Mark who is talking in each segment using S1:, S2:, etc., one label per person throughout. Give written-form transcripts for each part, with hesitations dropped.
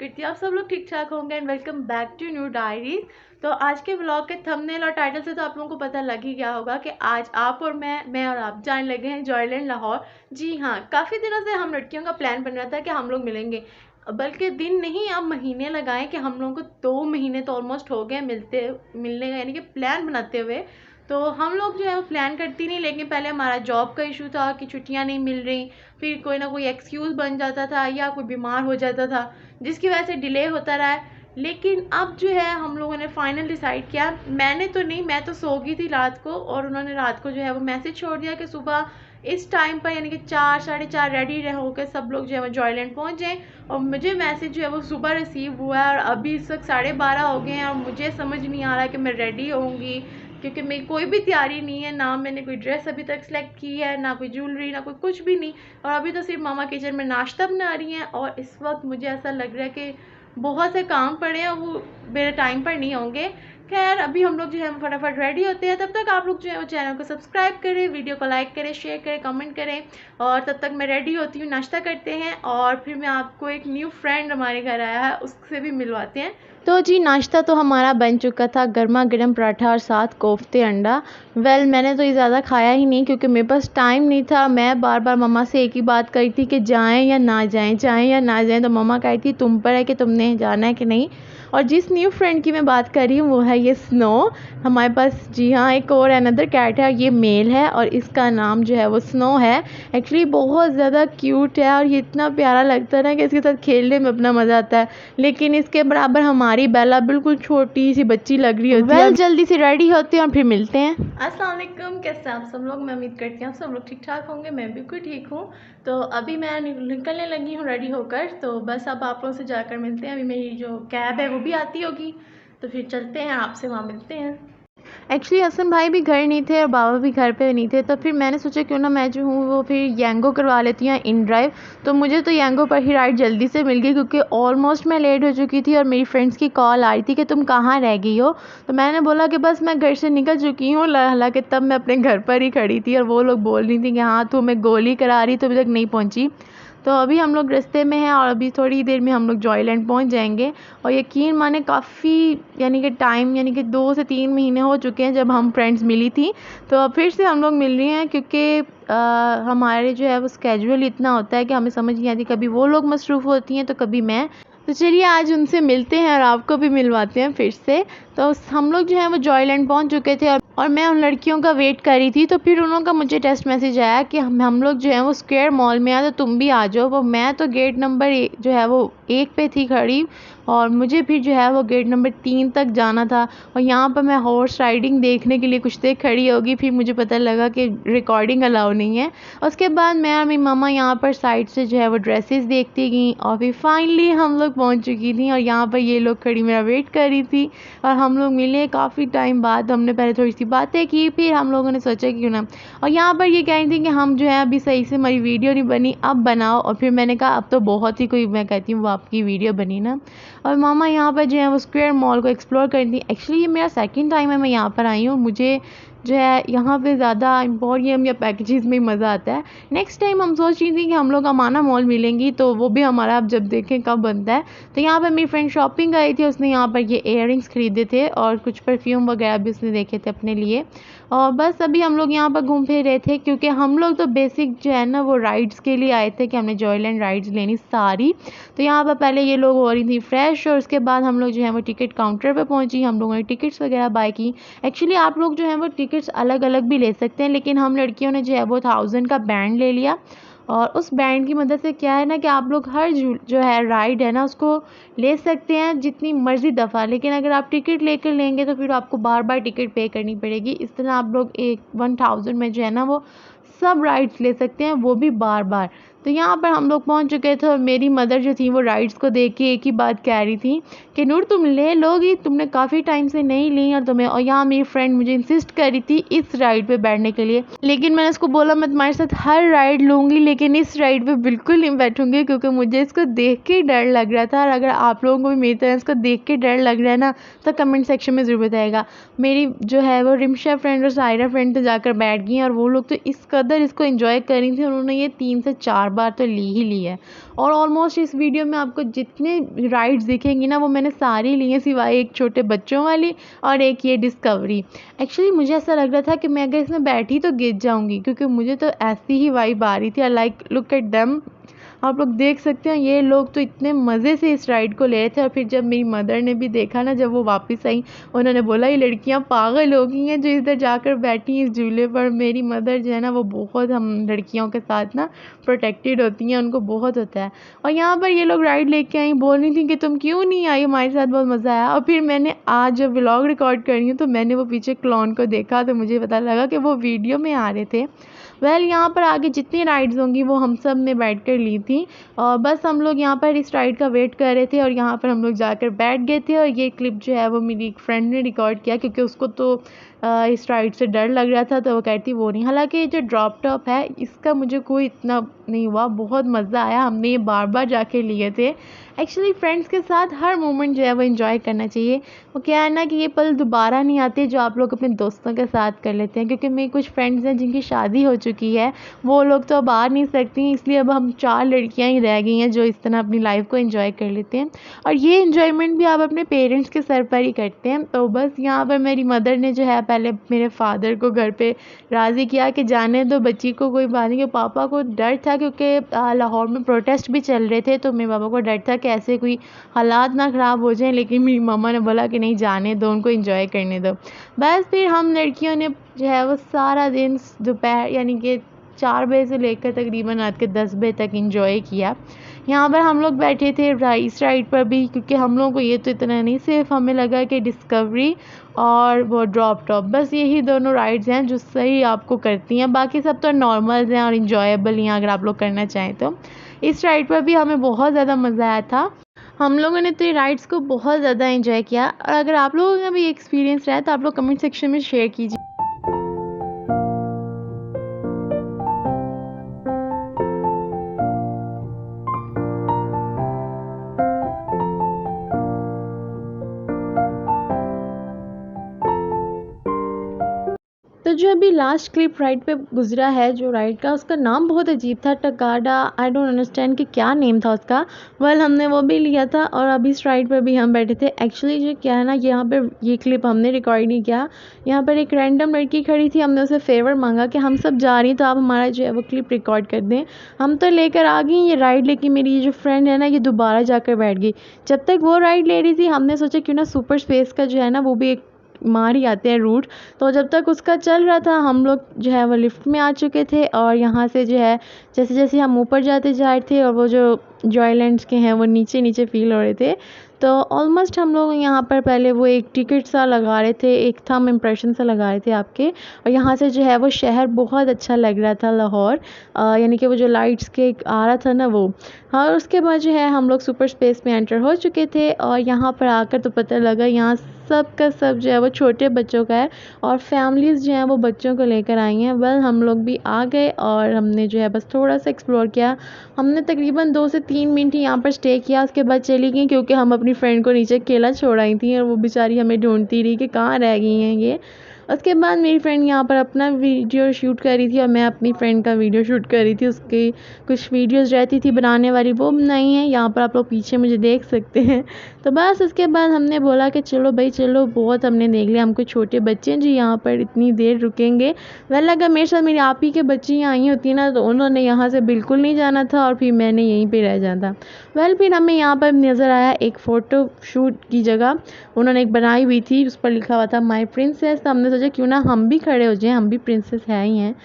S1: करती हूँ आप सब लोग ठीक ठाक होंगे and welcome back to new diaries. तो आज के व्लॉग के थंबनेल और टाइटल से तो आप लोगों को पता लग ही गया होगा कि आज आप और मैं और आप जाने लगे हैं जॉयलैंड लाहौर। जी हाँ, काफ़ी दिनों से हम लड़कियों का प्लान बन रहा था कि हम लोग मिलेंगे, बल्कि दिन नहीं अब महीने लगाए कि हम लोगों को 2 महीने तो ऑलमोस्ट हो गए मिलने का, यानी कि प्लान बनाते हुए। तो हम लोग जो है वो प्लान करती नहीं, लेकिन पहले हमारा जॉब का इशू था कि छुट्टियां नहीं मिल रही, फिर कोई ना कोई एक्सक्यूज़ बन जाता था या कोई बीमार हो जाता था, जिसकी वजह से डिले होता रहा है। लेकिन अब जो है हम लोगों ने फाइनल डिसाइड किया, मैंने तो नहीं, मैं तो सो गई थी रात को, और उन्होंने रात को जो है वो मैसेज छोड़ दिया कि सुबह इस टाइम पर यानी कि 4 साढ़े 4 रेडी होकर सब लोग जो है वो जॉयलैंड पहुँच जाएँ। और मुझे मैसेज जो है वो सुबह रिसीव हुआ है और अभी इस वक्त 12:30 हो गए हैं और मुझे समझ नहीं आ रहा कि मैं रेडी होऊंगी, क्योंकि मेरी कोई भी तैयारी नहीं है, ना मैंने कोई ड्रेस अभी तक सेलेक्ट की है, ना कोई ज्वेलरी, ना कोई कुछ भी नहीं। और अभी तो सिर्फ मामा किचन में नाश्ता बना रही हैं और इस वक्त मुझे ऐसा लग रहा है कि बहुत से काम पड़े हैं, वो मेरे टाइम पर नहीं होंगे। खैर अभी हम लोग जो है फटाफट रेडी होते हैं, तब तक आप लोग जो है वो चैनल को सब्सक्राइब करें, वीडियो को लाइक करें, शेयर करें, कमेंट करें। और तब तक मैं रेडी होती हूँ, नाश्ता करते हैं और फिर मैं आपको एक न्यू फ्रेंड हमारे घर आया है उससे भी मिलवाते हैं। तो जी नाश्ता तो हमारा बन चुका था, गर्मा गर्म पराठा और साथ कोफ्ते अंडा। मैंने तो ये ज़्यादा खाया ही नहीं क्योंकि मेरे पास टाइम नहीं था। मैं बार बार मम्मा से एक ही बात करी थी कि जाएं या ना जाएं, जाएं या ना जाएं, तो मम्मा कहती थी तुम पर है कि तुमने जाना है कि नहीं। और जिस न्यू फ्रेंड की मैं बात कर रही हूँ वो है ये स्नो। हमारे पास जी हाँ एक और अनदर कैट है, ये मेल है और इसका नाम जो है वो स्नो है। एक्चुअली बहुत ज़्यादा क्यूट है और ये इतना प्यारा लगता है ना कि इसके साथ खेलने में अपना मज़ा आता है। लेकिन इसके बराबर हमारी बेला बिल्कुल छोटी सी बच्ची लग रही होती है। जल्दी से रेडी होते हैं और फिर मिलते हैं। अस्सलाम वालेकुम, कैसे आप सब लोग? मैं उम्मीद करती हूँ सब लोग ठीक ठाक होंगे, मैं बिल्कुल ठीक हूँ। तो अभी मैं निकलने लगी हूँ रेडी होकर, तो बस अब आप लोगों से जाकर मिलते हैं। अभी मेरी जो कैब है वो भी आती होगी, तो फिर चलते हैं, आपसे वहाँ मिलते हैं। एक्चुअली हसन भाई भी घर नहीं थे और बाबा भी घर पे नहीं थे, तो फिर मैंने सोचा क्यों ना मैं जो हूँ वो फिर यांगो करवा लेती हूँ इन ड्राइव। तो मुझे तो यांगो पर ही राइड जल्दी से मिल गई क्योंकि ऑलमोस्ट मैं लेट हो चुकी थी और मेरी फ्रेंड्स की कॉल आई थी कि तुम कहाँ रह गई हो। तो मैंने बोला कि बस मैं घर से निकल चुकी हूँ, हालांकि तब मैं अपने घर पर ही खड़ी थी और वो लोग बोल रही थी कि हाँ तू हमें गोली करा रही, तो अभी तक नहीं पहुँची। तो अभी हम लोग रास्ते में हैं और अभी थोड़ी देर में हम लोग जॉयलैंड पहुंच जाएंगे। और यकीन माने काफ़ी यानी कि टाइम, यानी कि 2 से 3 महीने हो चुके हैं जब हम फ्रेंड्स मिली थी, तो अब फिर से हम लोग मिल रही हैं क्योंकि हमारे जो है वो स्केड्यूल इतना होता है कि हमें समझ नहीं आती, कभी वो लोग मसरूफ़ होती हैं तो कभी मैं। तो चलिए आज उनसे मिलते हैं और आपको भी मिलवाते हैं फिर से। तो हम लोग जो है वो जॉयलैंड पहुंच चुके थे और मैं उन लड़कियों का वेट कर रही थी। तो फिर उन लोगों का मुझे टेक्स्ट मैसेज आया कि हम लोग जो है वो स्क्वायर मॉल में आए, तो तुम भी आ जाओ। वो मैं तो गेट नंबर जो है वो 1 पे थी खड़ी और मुझे फिर जो है वो गेट नंबर 3 तक जाना था। और यहाँ पर मैं हॉर्स राइडिंग देखने के लिए कुछ देर खड़ी होगी, फिर मुझे पता लगा कि रिकॉर्डिंग अलाउ नहीं है। उसके बाद मैं और मेरी मामा यहाँ पर साइड से जो है वो ड्रेसेस देखती गई और फिर फाइनली हम लोग पहुँच चुकी थी और यहाँ पर ये लोग खड़ी मेरा वेट कर रही थी और हम लोग मिले काफ़ी टाइम बाद। हमने पहले थोड़ी सी बातें की, फिर हम लोगों ने सोचा क्यों ना, और यहाँ पर ये कह रही थी कि हम जो है अभी सही से हमारी वीडियो नहीं बनी, अब बनाओ। और फिर मैंने कहा अब तो बहुत ही कोई, मैं कहती हूँ वो आपकी वीडियो बनी ना। और मामा यहाँ पर जो है वो स्क्वायर मॉल को एक्सप्लोर कर दी। एक्चुअली ये मेरा सेकंड टाइम है मैं यहाँ पर आई हूँ, मुझे जो है यहाँ पे ज़्यादा एम्पोरियम या पैकेजेस में ही मज़ा आता है। नेक्स्ट टाइम हम सोच रही थी कि हम लोग अमाना मॉल मिलेंगी, तो वो भी हमारा अब जब देखें कब बनता है। तो यहाँ पर मेरी फ्रेंड शॉपिंग आई थी, उसने यहाँ पर ये इयररिंग्स खरीदे थे और कुछ परफ्यूम वगैरह भी उसने देखे थे अपने लिए। और बस अभी हम लोग यहाँ पर घूम फिर रहे थे क्योंकि हम लोग तो बेसिक जो है ना वो राइड्स के लिए आए थे कि हमने जॉयलैंड राइड्स लेनी सारी। तो यहाँ पर पहले ये लोग हो रही थी फ्रेश और उसके बाद हम लोग जो है वो टिकट काउंटर पे पहुँची, हम लोगों ने टिकट्स वगैरह बाय की। एक्चुअली आप लोग जो है वो टिकट्स अलग अलग भी ले सकते हैं, लेकिन हम लड़कियों ने जो है वो 1000 का बैंड ले लिया। और उस बैंड की मदद से क्या है ना कि आप लोग हर जो है राइड है ना उसको ले सकते हैं जितनी मर्ज़ी दफ़ा। लेकिन अगर आप टिकट लेकर लेंगे तो फिर आपको बार बार टिकट पे करनी पड़ेगी। इस तरह आप लोग 1000 में जो है ना वो सब राइड्स ले सकते हैं, वो भी बार बार। तो यहाँ पर हम लोग पहुँच चुके थे और मेरी मदर जो थी वो राइड्स को देख के एक ही बात कह रही थी कि नूर तुम ले लोगी, तुमने काफ़ी टाइम से नहीं ली और तुम्हें। और यहाँ मेरी फ्रेंड मुझे इंसिस्ट कर रही थी इस राइड पे बैठने के लिए, लेकिन मैंने उसको बोला मैं तुम्हारे साथ हर राइड लूँगी लेकिन इस राइड पे बिल्कुल नहीं बैठूँगी क्योंकि मुझे इसको देख के डर लग रहा था। और अगर आप लोगों को भी मेरी तरह इसको देख के डर लग रहा है ना तो कमेंट सेक्शन में ज़रूर बताएगा। मेरी जो है वो रिमशा फ्रेंड और सायरा फ्रेंड तो जाकर बैठ गई और वो लोग तो इस कदर इसको एंजॉय करी थी, उन्होंने ये 3 से 4 बार तो ली ही ली है। और ऑलमोस्ट इस वीडियो में आपको जितने राइड्स दिखेंगी ना वो मैंने सारी ली हैं सिवाय एक छोटे बच्चों वाली और एक ये डिस्कवरी। एक्चुअली मुझे ऐसा लग रहा था कि मैं अगर इसमें बैठी तो गिर जाऊंगी, क्योंकि मुझे तो ऐसी ही वाइब आ रही थी। I like look at them, आप लोग देख सकते हैं ये लोग तो इतने मज़े से इस राइड को ले रहे थे। और फिर जब मेरी मदर ने भी देखा ना, जब वो वापस आई, उन्होंने बोला ये लड़कियां पागल हो गई हैं जो इधर जाकर बैठी इस झूले पर। मेरी मदर जो है ना वो बहुत हम लड़कियों के साथ ना प्रोटेक्टेड होती हैं, उनको बहुत होता है। और यहाँ पर ये लोग राइड लेके आई, बोल रही थी कि तुम क्यों नहीं आई हमारे साथ, बहुत मज़ा आया। और फिर मैंने आज जब व्लॉग रिकॉर्ड कर रही हूँ तो मैंने वो पीछे क्लॉन को देखा तो मुझे पता लगा कि वो वीडियो में आ रहे थे। यहाँ पर आगे जितनी राइड्स होंगी वो हम सब ने बैठ कर ली थी, और बस हम लोग यहाँ पर इस राइड का वेट कर रहे थे और यहाँ पर हम लोग जाकर बैठ गए थे। और ये क्लिप जो है वो मेरी एक फ्रेंड ने रिकॉर्ड किया, क्योंकि उसको तो इस राइड से डर लग रहा था, तो वो कहती वो नहीं। हालांकि ये जो ड्रॉप टॉप है इसका मुझे कोई इतना नहीं हुआ, बहुत मज़ा आया, हमने ये बार बार जाके लिए थे। एक्चुअली फ्रेंड्स के साथ हर मोमेंट जो है वो एंजॉय करना चाहिए। वो क्या है ना कि ये पल दोबारा नहीं आते जो आप लोग अपने दोस्तों के साथ कर लेते हैं। क्योंकि मेरी कुछ फ्रेंड्स हैं जिनकी शादी हो चुकी है, वो लोग तो अब आ नहीं सकती, इसलिए अब हम 4 लड़कियां ही रह गई हैं जो इस तरह अपनी लाइफ को एंजॉय कर लेते हैं। और ये एंजॉयमेंट भी आप अपने पेरेंट्स के सर पर ही करते हैं। तो बस यहाँ पर मेरी मदर ने जो है पहले मेरे फादर को घर पे राज़ी किया कि जाने दो बच्ची को, कोई बात नहीं। कि पापा को डर था क्योंकि लाहौर में प्रोटेस्ट भी चल रहे थे, तो मेरे पापा को डर था कि ऐसे कोई हालात ना ख़राब हो जाएं। लेकिन मेरी मम्मा ने बोला कि नहीं, जाने दो, उनको एंजॉय करने दो। बस फिर हम लड़कियों ने जो है वो सारा दिन दोपहर यानी कि 4 बजे से लेकर तकरीबन रात के 10 बजे तक एंजॉय किया। यहाँ पर हम लोग बैठे थे इस राइड पर भी, क्योंकि हम लोगों को ये तो इतना नहीं, सिर्फ हमें लगा कि डिस्कवरी और वो ड्रॉप टॉप, बस यही दोनों राइड्स हैं जो सही आपको करती हैं। बाकी सब तो नॉर्मल्स हैं और इंजॉयबल हैं अगर आप लोग करना चाहें तो। इस राइड पर भी हमें बहुत ज़्यादा मज़ा आया था। हम लोगों ने तो ये राइड्स को बहुत ज़्यादा एंजॉय किया। और अगर आप लोगों का भी एक्सपीरियंस रहा है तो आप लोग कमेंट सेक्शन में शेयर कीजिए। तो जो अभी लास्ट क्लिप राइड पे गुजरा है जो राइड का, उसका नाम बहुत अजीब था, टकाडा, आई डोंट अंडरस्टैंड कि क्या नेम था उसका। हमने वो भी लिया था और अभी इस राइड पर भी हम बैठे थे। एक्चुअली जो क्या है ना, यहाँ पर ये क्लिप हमने रिकॉर्ड नहीं किया। यहाँ पर एक रैंडम लड़की खड़ी थी, हमने उसे फेवर मांगा कि हम सब जा रही हैं तो आप हमारा जो है वो क्लिप रिकॉर्ड कर दें। हम तो लेकर आ गई ये राइड, लेकिन मेरी ये जो फ्रेंड है ना ये दोबारा जाकर बैठ गई। जब तक वो राइड ले रही थी हमने सोचा क्यों ना सुपर स्पेस का जो है ना वो भी एक मार ही आते हैं रूट। तो जब तक उसका चल रहा था हम लोग जो है वो लिफ्ट में आ चुके थे, और यहाँ से जो है जैसे जैसे हम ऊपर जाते जा रहे थे और वो जो जॉयलैंड्स के हैं वो नीचे नीचे फील हो रहे थे। तो ऑलमोस्ट हम लोग यहाँ पर पहले वो एक टिकट सा लगा रहे थे, एक थंब इम्प्रेशन सा लगा रहे थे आपके। और यहाँ से जो है वो शहर बहुत अच्छा लग रहा था लाहौर, यानी कि वो जो लाइट्स के आ रहा था ना वो। हाँ, और उसके बाद जो है हम लोग सुपर स्पेस में एंटर हो चुके थे। और यहाँ पर आकर तो पता लगा यहाँ सब का सब जो है वो छोटे बच्चों का है, और फैमिलीज़ जो हैं वो बच्चों को लेकर आई हैं। हम लोग भी आ गए और हमने जो है बस थोड़ा सा एक्सप्लोर किया। हमने तकरीबन 2 से 3 मिनट ही यहाँ पर स्टे किया, उसके बाद चली गई, क्योंकि हम अपनी फ्रेंड को नीचे अकेला छोड़ आई थी और वो बेचारी हमें ढूंढती रही कि कहाँ रह गई हैं ये। उसके बाद मेरी फ्रेंड यहाँ पर अपना वीडियो शूट कर रही थी और मैं अपनी फ्रेंड का वीडियो शूट कर रही थी। उसकी कुछ वीडियोस रहती थी बनाने वाली, वो बनाई हैं, यहाँ पर आप लोग पीछे मुझे देख सकते हैं। तो बस उसके बाद हमने बोला कि चलो भाई चलो, बहुत हमने देख लिया, हमको छोटे बच्चे हैं जी यहाँ पर इतनी देर रुकेंगे। अगर मेरे साथ मेरी आप ही के बच्ची यहाँ आई होती ना तो उन्होंने यहाँ से बिल्कुल नहीं जाना था और फिर मैंने यहीं पर रह जाता। फिर हमें यहाँ पर नज़र आया एक फ़ोटो शूट की जगह, उन्होंने एक बनाई हुई थी, उस पर लिखा हुआ था माई प्रिंसेस। तो हमने सोचा क्यों ना हम भी खड़े हो जाएं, हम भी प्रिंसेस है ही हैं।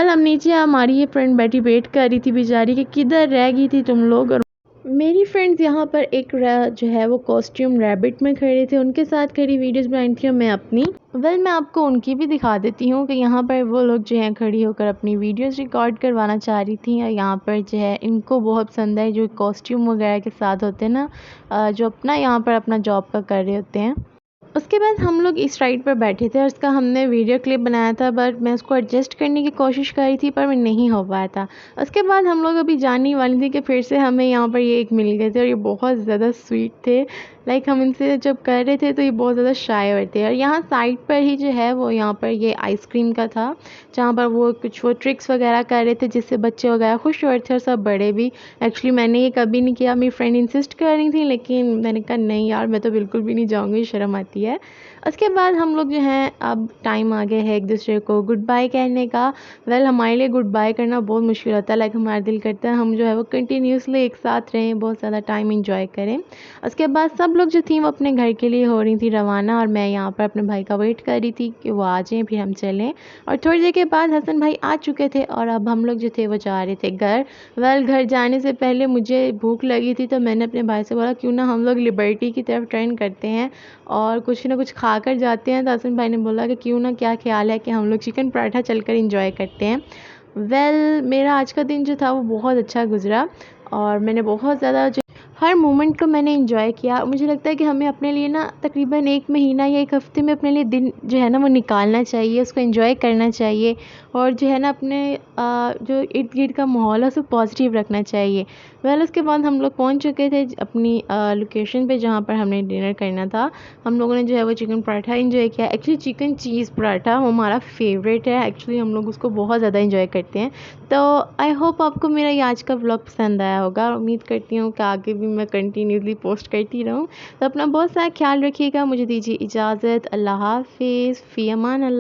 S1: हम नीचे, हमारी ये फ्रेंड बैठी वेट कर रही थी बेचारी कि किधर रह गई थी तुम लोग। और मेरी फ्रेंड्स यहाँ पर एक जो है वो कॉस्ट्यूम रैबिट में खड़े थे, उनके साथ खड़ी वीडियोस बनाई थी और मैं अपनी मैं आपको उनकी भी दिखा देती हूँ कि यहाँ पर वो लोग जो हैं खड़ी होकर अपनी वीडियोस रिकॉर्ड करवाना चाह रही थी। और यहाँ पर जो है इनको बहुत पसंद है जो कॉस्ट्यूम वगैरह के साथ होते हैं ना, जो अपना यहाँ पर अपना जॉब का कर रहे होते हैं। उसके बाद हम लोग इस राइड पर बैठे थे और इसका हमने वीडियो क्लिप बनाया था, बट मैं उसको एडजस्ट करने की कोशिश कर रही थी पर मैं नहीं हो पाया था। उसके बाद हम लोग अभी जाने वाली थी कि फिर से हमें यहाँ पर ये एक मिल गए थे और ये बहुत ज़्यादा स्वीट थे। लाइक हम इनसे जब कर रहे थे तो ये बहुत ज़्यादा शाय होते हैं। और यहाँ साइड पर ही जो है वो यहाँ पर ये आइसक्रीम का था, जहाँ पर वो कुछ वो ट्रिक्स वगैरह कर रहे थे जिससे बच्चे वगैरह खुश हो रहे थे और सब बड़े भी। एक्चुअली मैंने ये कभी नहीं किया, मेरी फ्रेंड इंसिस्ट कर रही थी, लेकिन मैंने कहा नहीं यार मैं तो बिल्कुल भी नहीं जाऊँगी, शर्म आती है। उसके बाद हम लोग जो हैं अब टाइम आ गया है एक दूसरे को गुड बाय कहने का। वेल हमारे लिए गुड बाय करना बहुत मुश्किल होता है, लाइक हमारा दिल करता है हम जो है वो कंटिन्यूसली एक साथ रहें, बहुत ज़्यादा टाइम इंजॉय करें। उसके बाद सब लोग जो थी वो अपने घर के लिए हो रही थी रवाना, और मैं यहाँ पर अपने भाई का वेट कर रही थी कि वो आ जाएँ फिर हम चलें। और थोड़ी देर के बाद हसन भाई आ चुके थे और अब हम लोग जो थे वो जा रहे थे घर। वेल घर जाने से पहले मुझे भूख लगी थी, तो मैंने अपने भाई से बोला क्यों ना हम लोग लिबर्टी की तरफ टर्न करते हैं और कुछ ना कुछ खा कर जाते हैं। तो हसन भाई ने बोला कि क्यों ना, क्या ख्याल है कि हम लोग चिकन पराठा चलकर इंजॉय करते हैं। वेल मेरा आज का दिन जो था वो बहुत अच्छा गुजरा और मैंने बहुत ज़्यादा हर मोमेंट को मैंने एंजॉय किया। मुझे लगता है कि हमें अपने लिए ना तकरीबन 1 महीना या 1 हफ़्ते में अपने लिए दिन जो है ना वो निकालना चाहिए, उसको एंजॉय करना चाहिए और जो है ना अपने जो इर्द-गिर्द का माहौल है उसको पॉजिटिव रखना चाहिए। वेल उसके बाद हम लोग पहुंच चुके थे अपनी लोकेशन पे जहाँ पर हमने डिनर करना था। हम लोगों ने जो है वो चिकन पराठा एंजॉय किया। एक्चुअली चिकन चीज़ पराठा वो हमारा फेवरेट है, एक्चुअली हम लोग उसको बहुत ज़्यादा एंजॉय करते हैं। तो आई होप आपको मेरा ये आज का व्लॉग पसंद आया होगा। उम्मीद करती हूँ कि आगे भी मैं कंटिन्यूसली पोस्ट करती रहूँ। तो अपना बहुत सारा ख्याल रखिएगा। मुझे दीजिए इजाज़त। अल्लाह हाफ़िज़। फ़ी अमान अल्लाह।